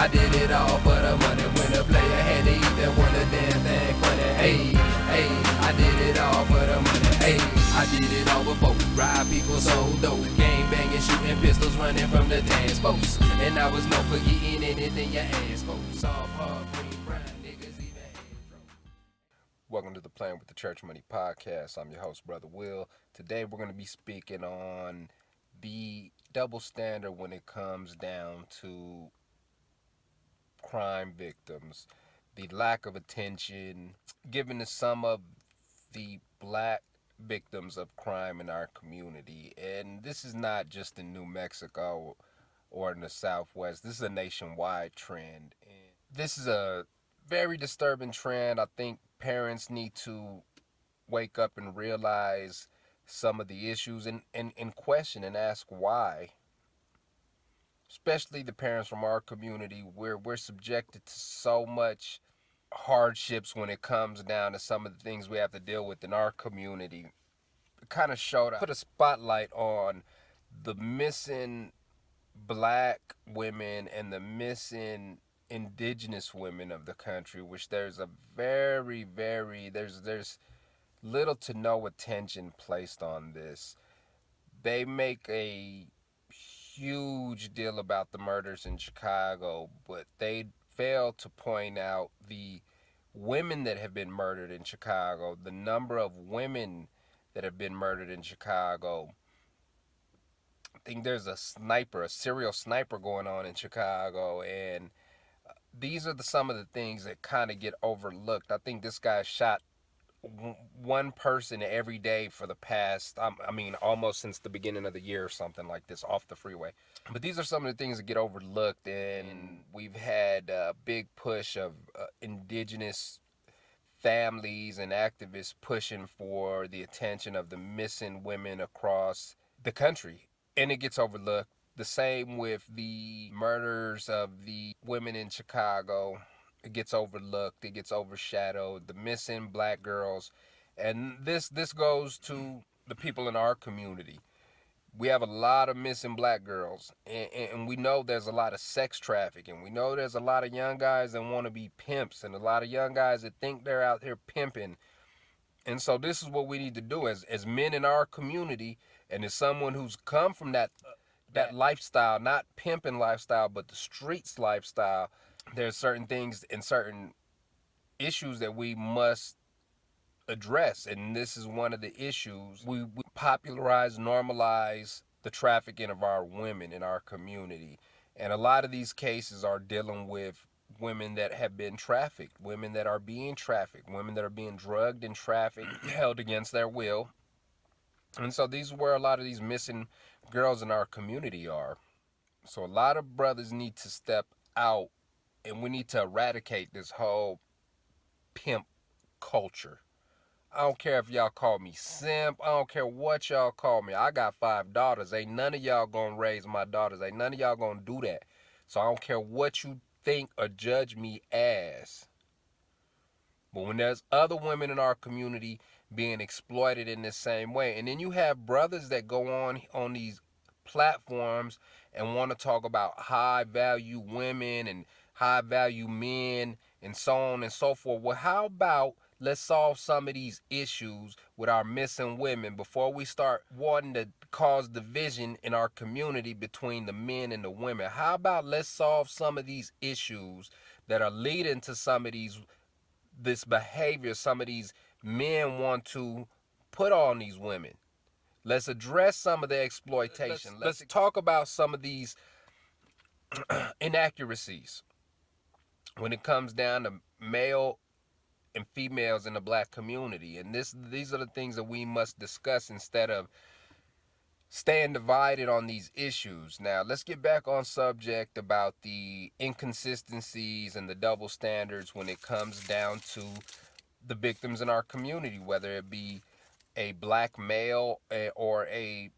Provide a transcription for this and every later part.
I did it all for the money. When the player had to eat that one, the damn thing funny. Hey, hey, I did it all for the money. Hey, I did it all before. Ride people so dope. Gang banging, shooting pistols, running from the dance folks. And I was known for getting anything your ass folks. Soft, hard, green, brown, niggas even had throat. Welcome to the Playing with the Church Money podcast. I'm your host, Brother Will. Today we're going to be speaking on the double standard when it comes down to crime victims, the lack of attention given to some of the black victims of crime in our community. And this is not just in New Mexico or in the Southwest. This is a nationwide trend. And this is a very disturbing trend. I think parents need to wake up and realize some of the issues and question and ask why. Especially the parents from our community, we're subjected to so much hardships when it comes down to some of the things we have to deal with in our community. It kind of put a spotlight on the missing black women and the missing indigenous women of the country, which there's a there's little to no attention placed on this. They make a huge deal about the murders in Chicago, but they fail to point out the women that have been murdered in Chicago, the number of women that have been murdered in Chicago. I think there's a serial sniper going on in Chicago, and these are some of the things that kind of get overlooked. I think this guy shot one person every day for the past, almost since the beginning of the year or something like this off the freeway. But these are some of the things that get overlooked, and we've had a big push of indigenous families and activists pushing for the attention of the missing women across the country, and it gets overlooked. The same with the murders of the women in Chicago. It gets overlooked, it gets overshadowed, the missing black girls. And this goes to the people in our community. We have a lot of missing black girls, and we know there's a lot of sex trafficking. We know there's a lot of young guys that want to be pimps, and a lot of young guys that think they're out here pimping. And so this is what we need to do as men in our community, and as someone who's come from that lifestyle, not pimping lifestyle, but the streets lifestyle. There's certain things and certain issues that we must address, and this is one of the issues. We popularize, normalize the trafficking of our women in our community, and a lot of these cases are dealing with women that have been trafficked, women that are being trafficked, women that are being drugged and trafficked, held against their will. And so these are where a lot of these missing girls in our community are. So a lot of brothers need to step out, and we need to eradicate this whole pimp culture. I don't care if y'all call me simp. I don't care what y'all call me. I got 5 daughters. Ain't none of y'all gonna raise my daughters. Ain't none of y'all gonna do that. So I don't care what you think or judge me as. But when there's other women in our community being exploited in this same way, and then you have brothers that go on these platforms and want to talk about high value women and high value men and so on and so forth. Well, how about let's solve some of these issues with our missing women before we start wanting to cause division in our community between the men and the women? How about let's solve some of these issues that are leading to this behavior some of these men want to put on these women? Let's address some of the exploitation. Let's talk about some of these inaccuracies when it comes down to male and females in the black community. And these are the things that we must discuss instead of staying divided on these issues. Now, let's get back on subject about the inconsistencies and the double standards when it comes down to the victims in our community, whether it be a black male or a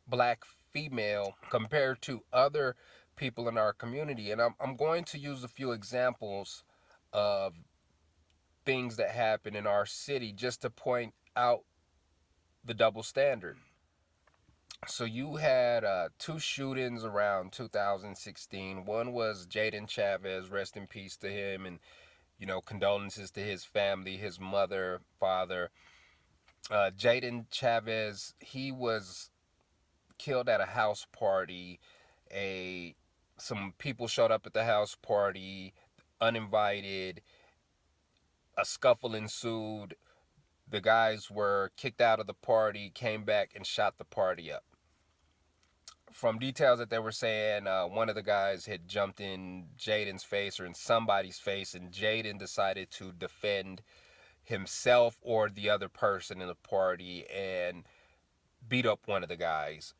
black female compared to other people in our community. And I'm going to use a few examples of things that happen in our city just to point out the double standard. So you had two shootings around 2016. One was Jaden Chavez, rest in peace to him, and condolences to his family, his mother, father. Jaden Chavez, he was killed at a house party. A Some people showed up at the house party uninvited. A scuffle ensued. The guys were kicked out of the party, came back and shot the party up. From details that they were saying, one of the guys had jumped in Jaden's face or in somebody's face, and Jaden decided to defend himself or the other person in the party and beat up one of the guys.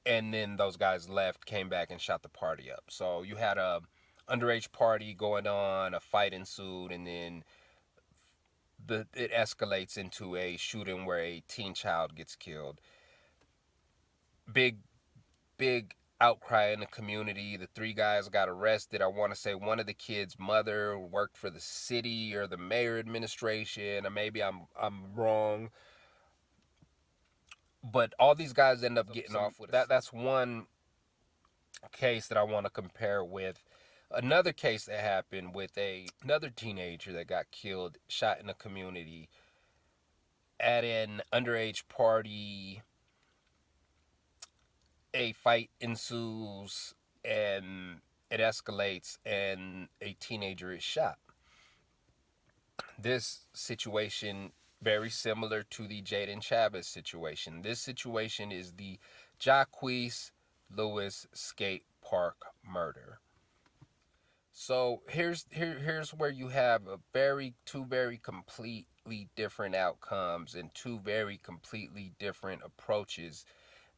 And then those guys left, came back, and shot the party up. So you had a underage party going on, a fight ensued, and then it escalates into a shooting where a teen child gets killed. Big big outcry in the community. The three guys got arrested. I want to say one of the kids' mother worked for the city or the mayor administration, or maybe I'm wrong. But all these guys end up getting off with that. That's one case that I want to compare with another case that happened with another teenager that got killed, shot in the community at an underage party. A fight ensues and it escalates and a teenager is shot. This situation very similar to the Jaden Chavez situation. This situation is the Jacquees Lewis skate park murder. So here's where you have two very completely different outcomes and two very completely different approaches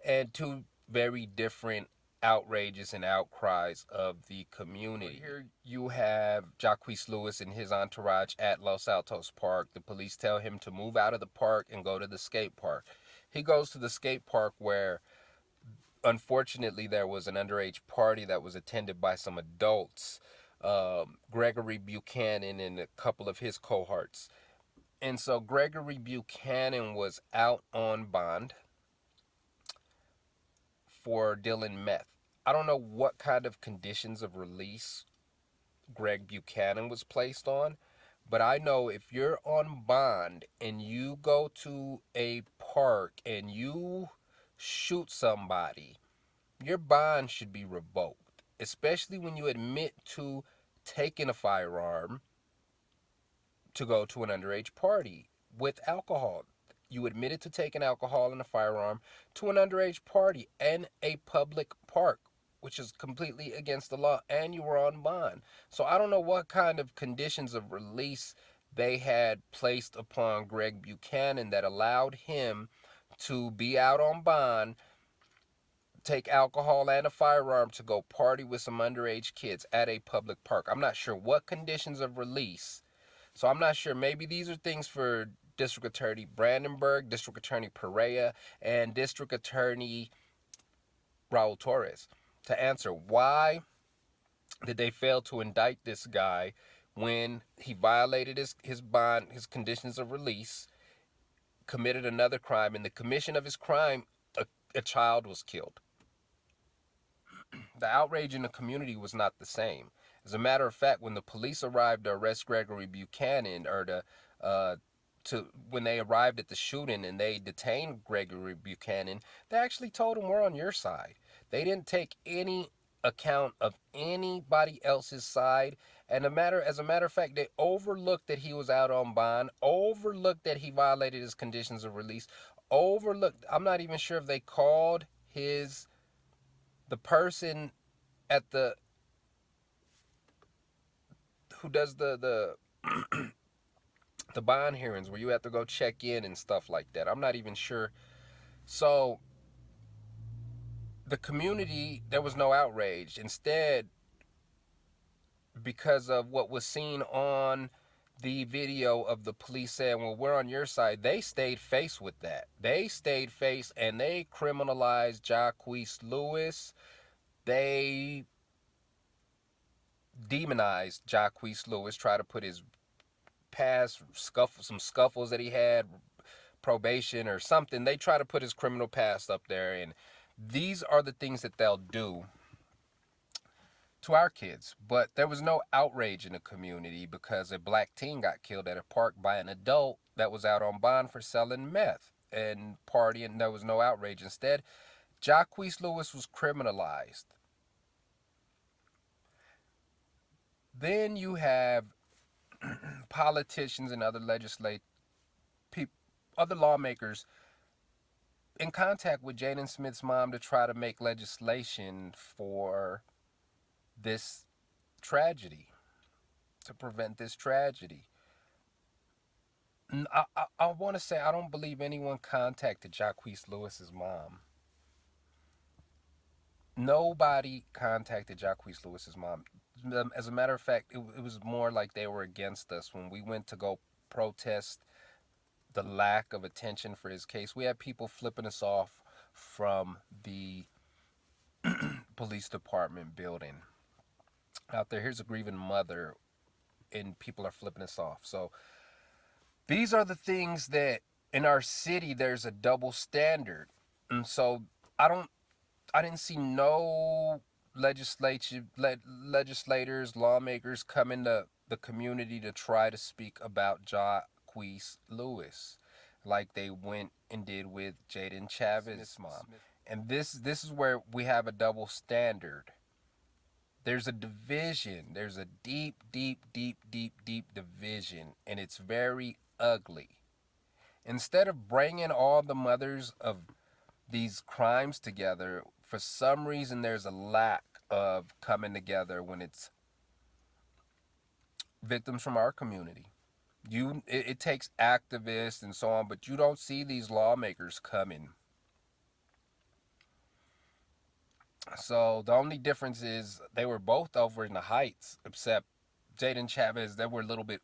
and two very different outrages and outcries of the community. Here you have Jacquees Lewis and his entourage at Los Altos Park. The police tell him to move out of the park and go to the skate park. He goes to the skate park where unfortunately there was an underage party that was attended by some adults, Gregory Buchanan and a couple of his cohorts. And so Gregory Buchanan was out on bond for dealing meth. I don't know what kind of conditions of release Greg Buchanan was placed on, but I know if you're on bond and you go to a park and you shoot somebody, your bond should be revoked, especially when you admit to taking a firearm to go to an underage party with alcohol. You admitted to taking alcohol and a firearm to an underage party in a public park, which is completely against the law, and you were on bond. So I don't know what kind of conditions of release they had placed upon Greg Buchanan that allowed him to be out on bond, take alcohol and a firearm to go party with some underage kids at a public park. I'm not sure what conditions of release. So I'm not sure. Maybe these are things for District Attorney Brandenburg, District Attorney Perea, and District Attorney Raul Torres to answer. Why did they fail to indict this guy when he violated his bond, his conditions of release, committed another crime? In the commission of his crime, a child was killed. The outrage in the community was not the same. As a matter of fact, when the police arrived to arrest Gregory Buchanan, or when they arrived at the shooting and they detained Gregory Buchanan, they actually told him, we're on your side. They didn't take any account of anybody else's side. And as a matter of fact, they overlooked that he was out on bond, overlooked that he violated his conditions of release, overlooked. I'm not even sure if they called the person at the who does the bond hearings where you have to go check in and stuff like that. I'm not even sure. So the community, there was no outrage. Instead, because of what was seen on the video of the police saying, well, we're on your side, they stayed face with that. They stayed face and they criminalized Jacquees Lewis. They demonized Jacquees Lewis, tried to put his past some scuffles that he had, probation or something. They try to put his criminal past up there, and these are the things that they'll do to our kids. But there was no outrage in the community because a black teen got killed at a park by an adult that was out on bond for selling meth and partying. There was no outrage. Instead, Jacquees Lewis was criminalized. Then you have politicians and other other lawmakers in contact with Jaden Smith's mom to try to make legislation for this tragedy, to prevent this tragedy. I want to say I don't believe anyone contacted Jacquees Lewis's mom. Nobody contacted Jacquees Lewis's mom. As a matter of fact, it was more like they were against us when we went to go protest the lack of attention for his case. We had people flipping us off from the police department building out there. Here's a grieving mother, and people are flipping us off. So these are the things that in our city there's a double standard, and so I didn't see no legislators, lawmakers come into the community to try to speak about Jacquees Lewis like they went and did with Jaden Chavez's mom. And this is where we have a double standard. There's a division. There's a deep, deep, deep, deep, deep division, and it's very ugly. Instead of bringing all the mothers of these crimes together, for some reason there's a lack of coming together when it's victims from our community. It takes activists and so on, but you don't see these lawmakers coming. So the only difference is they were both over in the Heights, except Jaden Chavez, they were a little bit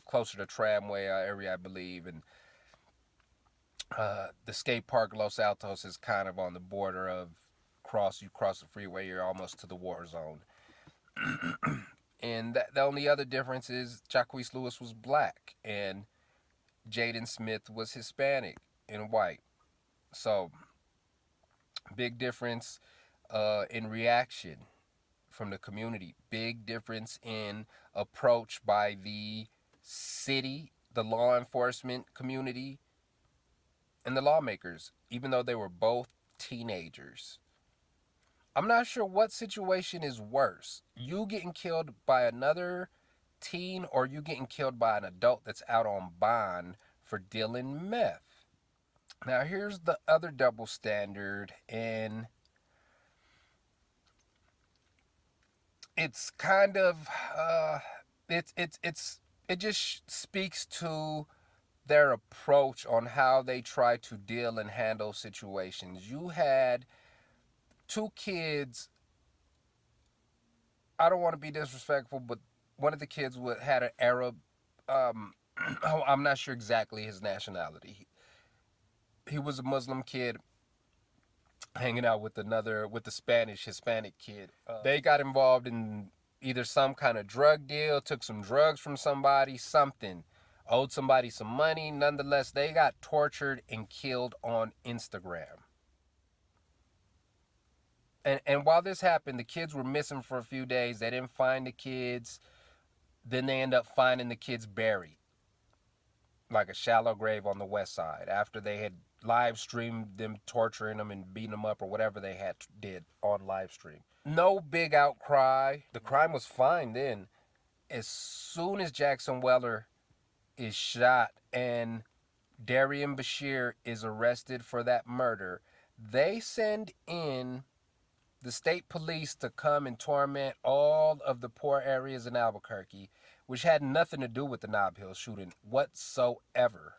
closer to Tramway area, I believe, and the skate park Los Altos is kind of on the border of you cross the freeway, you're almost to the war zone. And the only other difference is Jacquees Lewis was black and Jaden Smith was Hispanic and white. So big difference in reaction from the community. Big difference in approach by the city, the law enforcement community, and the lawmakers, even though they were both teenagers. I'm not sure what situation is worse. You getting killed by another teen or you getting killed by an adult that's out on bond for dealing meth. Now here's the other double standard, and it's kind of it just speaks to their approach on how they try to deal and handle situations. You had two kids. I don't want to be disrespectful, but one of the kids had an Arab. I'm not sure exactly his nationality. He was a Muslim kid hanging out with the Hispanic kid. They got involved in either some kind of drug deal, took some drugs from somebody, something, owed somebody some money. Nonetheless, they got tortured and killed on Instagram. And while this happened, the kids were missing for a few days. They didn't find the kids. Then they end up finding the kids buried, like a shallow grave on the west side, after they had live streamed them torturing them and beating them up or whatever they did on live stream. No big outcry. The crime was fine then. As soon as Jackson Weller is shot and Darian Bashir is arrested for that murder, they send in the state police to come and torment all of the poor areas in Albuquerque, which had nothing to do with the Nob Hill shooting whatsoever.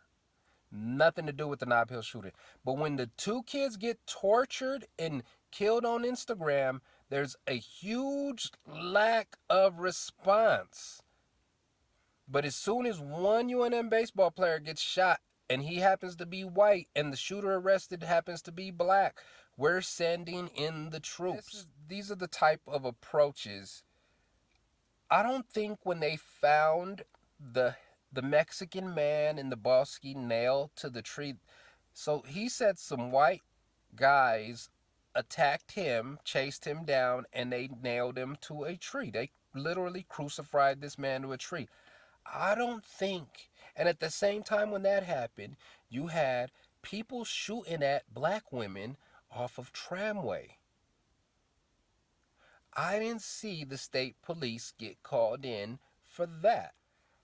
Nothing to do with the Nob Hill shooting. But when the two kids get tortured and killed on Instagram, there's a huge lack of response. But as soon as one UNM baseball player gets shot and he happens to be white and the shooter arrested happens to be black, we're sending in the troops. These are the type of approaches. I don't think when they found the the Mexican man in the Bosque nailed to the tree. So he said some white guys attacked him, chased him down, and they nailed him to a tree. They literally crucified this man to a tree. I don't think. And at the same time when that happened, you had people shooting at black women off of tramway. I didn't see the state police get called in for that.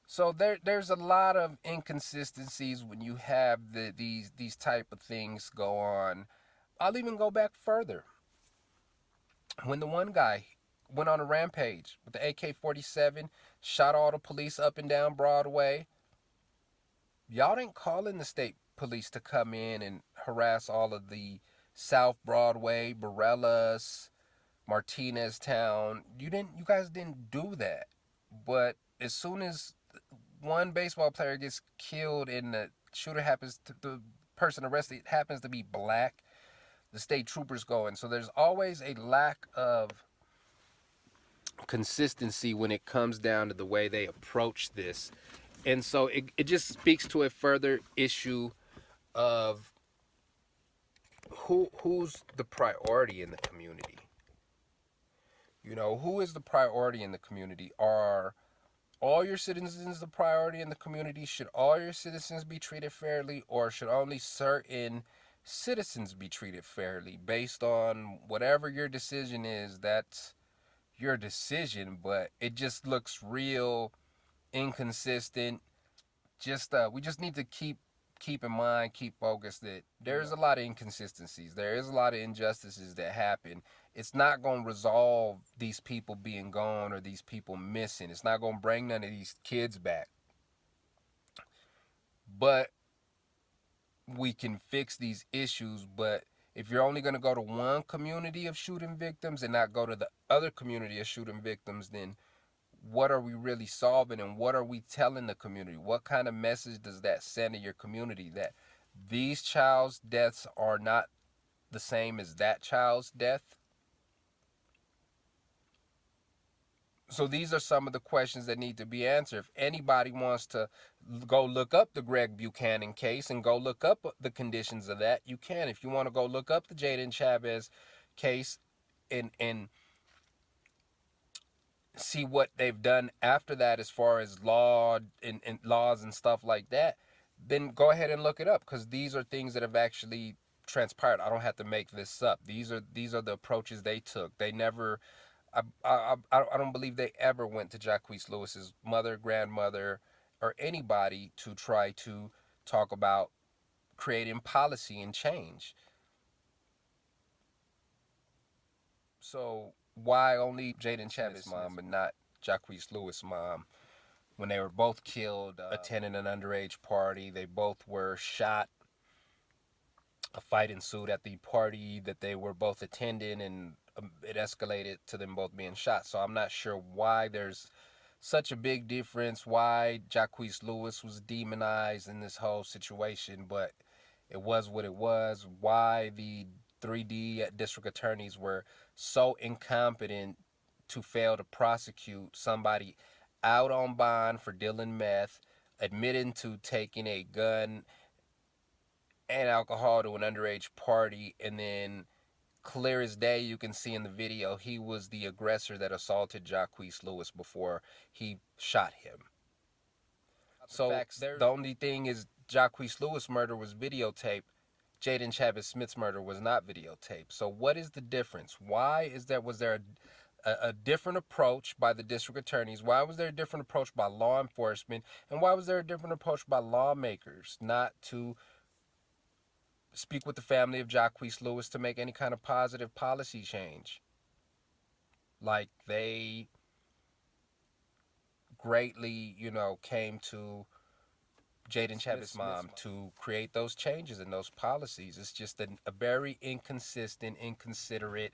So there's a lot of inconsistencies when you have these type of things go on. I'll even go back further. When the one guy went on a rampage with the AK-47, shot all the police up and down Broadway, y'all didn't call in the state police to come in and harass all of the South Broadway, Borellas, Martinez Town. You guys didn't do that. But as soon as one baseball player gets killed and the person arrested happens to be black, the state troopers go in. So there's always a lack of consistency when it comes down to the way they approach this. And so it just speaks to a further issue of who's the priority in the community. You know, who is the priority in the community? Are all your citizens the priority in the community? Should all your citizens be treated fairly, or should only certain citizens be treated fairly based on whatever your decision is? That's your decision, but it just looks real inconsistent. Just we just need to keep in mind, keep focused that there's a lot of inconsistencies. There is a lot of injustices that happen. It's not going to resolve these people being gone or these people missing. It's not going to bring none of these kids back. But we can fix these issues. But if you're only going to go to one community of shooting victims and not go to the other community of shooting victims, then what are we really solving, and what are we telling the community? What kind of message does that send to your community, that these child's deaths are not the same as that child's death? So these are some of the questions that need to be answered. If anybody wants to go look up the Greg Buchanan case and go look up the conditions of that, you can. If you want to go look up the Jaden Chavez case and see what they've done after that as far as law and laws and stuff like that, then go ahead and look it up, because these are things that have actually transpired. I don't have to make this up. These are the approaches they took. They never, I don't believe they ever went to Jacquees Lewis's mother, grandmother, or anybody to try to talk about creating policy and change. So why only Jaden Chavis' mom and not Jacquees Lewis' mom? When they were both killed attending an underage party, they both were shot. A fight ensued at the party that they were both attending, and it escalated to them both being shot. So I'm not sure why there's such a big difference, why Jacquees Lewis was demonized in this whole situation, but it was what it was. Why the 3D district attorneys were so incompetent to fail to prosecute somebody out on bond for dealing meth, admitting to taking a gun and alcohol to an underage party, and then clear as day you can see in the video he was the aggressor that assaulted Jacquees Lewis before he shot him. So the only thing is Jacquees Lewis murder was videotaped. Jaden Chavez Smith's murder was not videotaped. So what is the difference? Why is there was there a different approach by the district attorneys? Why was there a different approach by law enforcement? And why was there a different approach by lawmakers not to speak with the family of Jacquees Lewis to make any kind of positive policy change? Like they greatly, came to Jaden Chavis' mom to create those changes and those policies. It's just a very inconsistent, inconsiderate,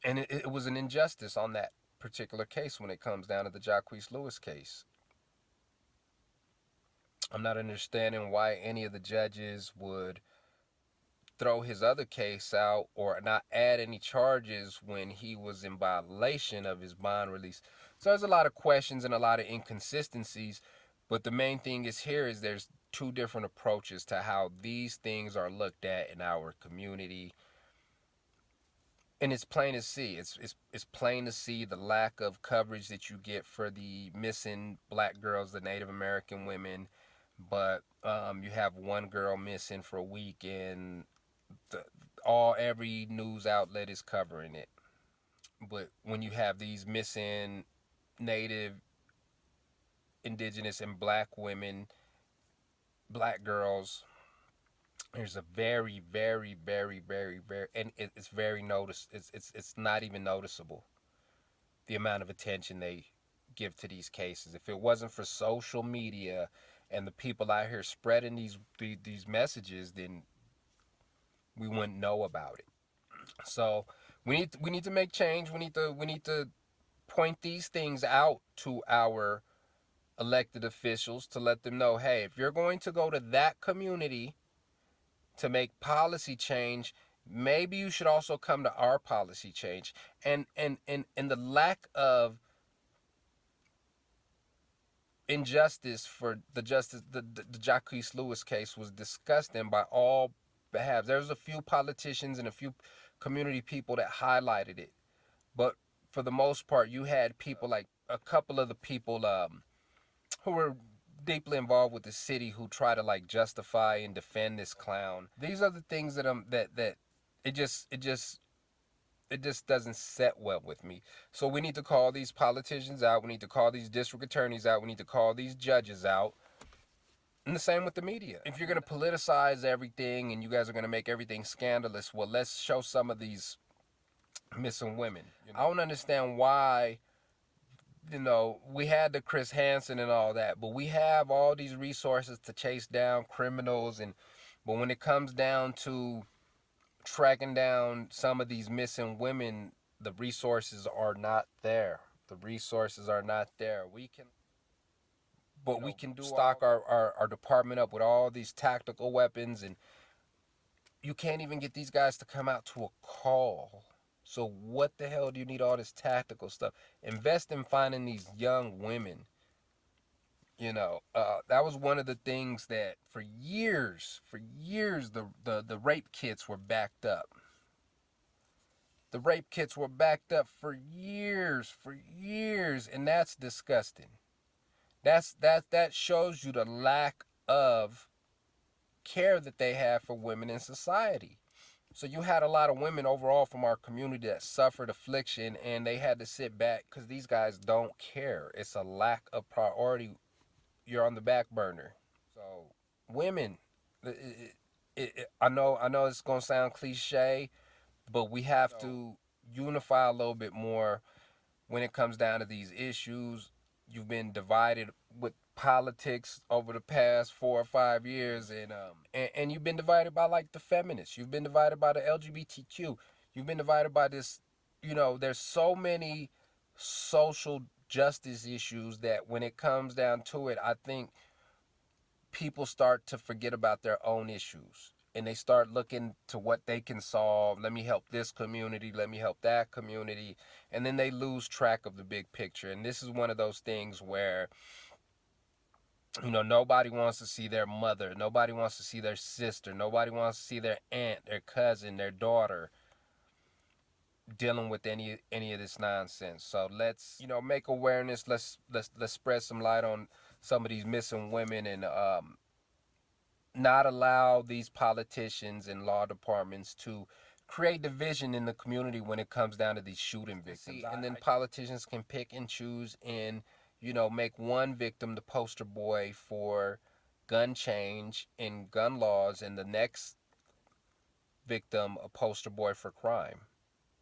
and it was an injustice on that particular case when it comes down to the Jacquees Lewis case. I'm not understanding why any of the judges would throw his other case out or not add any charges when he was in violation of his bond release. So there's a lot of questions and a lot of inconsistencies, but the main thing is here is there's two different approaches to how these things are looked at in our community. And it's plain to see. It's plain to see the lack of coverage that you get for the missing black girls, the Native American women. But you have one girl missing for a week, and the, every news outlet is covering it. But when you have these missing Native, Indigenous, and black women, black girls, there's a very, very, very, very, very, and it's very notice. It's not even noticeable the amount of attention they give to these cases. If it wasn't for social media and the people out here spreading these messages, then we wouldn't know about it. So we need to make change. We need to point these things out to our elected officials to let them know, hey, if you're going to go to that community to make policy change, maybe you should also come to our policy change. And the lack of injustice for the Jacquees Lewis case was disgusting by all behalves. There's a few politicians and a few community people that highlighted it, but for the most part, you had people like a couple of the people who were deeply involved with the city who try to like justify and defend this clown. These are the things that it just doesn't set well with me. So we need to call these politicians out. We need to call these district attorneys out. We need to call these judges out. And the same with the media. If you're going to politicize everything and you guys are going to make everything scandalous, well, let's show some of these missing women. I don't understand why, we had the Chris Hansen and all that, but we have all these resources to chase down criminals. But when it comes down to tracking down some of these missing women, the resources are not there. The resources are not there. We can stock our department up with all these tactical weapons, and you can't even get these guys to come out to a call. So what the hell do you need all this tactical stuff? Invest in finding these young women. That was one of the things that for years, the rape kits were backed up. The rape kits were backed up for years, and that's disgusting. That shows you the lack of care that they have for women in society. So you had a lot of women overall from our community that suffered affliction, and they had to sit back because these guys don't care. It's a lack of priority. You're on the back burner. So women, I know it's gonna sound cliche, but we have to unify a little bit more when it comes down to these issues. You've been divided with politics over the past 4 or 5 years, and you've been divided by like the feminists. You've been divided by the LGBTQ. You've been divided by this. There's so many social justice issues that when it comes down to it, I think people start to forget about their own issues and they start looking to what they can solve. Let me help this community, let me help that community, and then they lose track of the big picture. And this is one of those things where nobody wants to see their mother, nobody wants to see their sister, nobody wants to see their aunt, their cousin, their daughter dealing with any of this nonsense. So let's make awareness. Let's spread some light on some of these missing women, and not allow these politicians and law departments to create division in the community when it comes down to these shooting victims. And then politicians can pick and choose and make one victim the poster boy for gun change and gun laws, and the next victim a poster boy for crime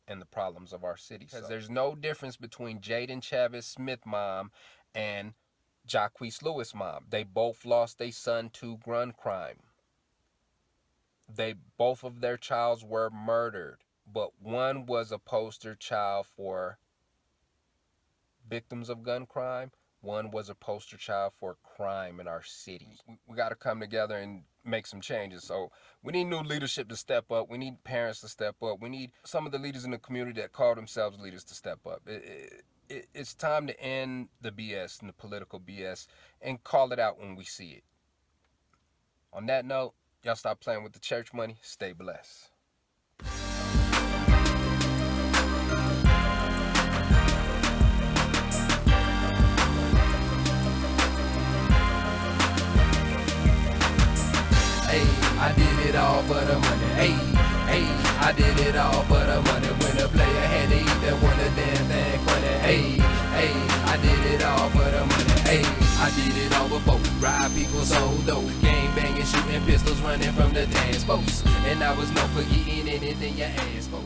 and the problems of our city. Because there's no difference between Jaden Chavis Smith mom and Jacquees Lewis mom. They both lost their son to gun crime. Both of their childs were murdered, but one was a poster child for victims of gun crime. One was a poster child for crime in our city. We got to come together and make some changes. So we need new leadership to step up. We need parents to step up. We need some of the leaders in the community that call themselves leaders to step up. It's time to end the BS and the political BS and call it out when we see it. On that note, y'all stop playing with the church money. Stay blessed. Hey, I did it all for the money. Hey, I did it all for the money. When a player had to eat, that one a damn thing funny. Hey, I did it all for the money. Hey, I did it all before. Ride people so dope. Gang banging, shooting pistols, running from the dance folks. And I was no forgetting anything you asked for.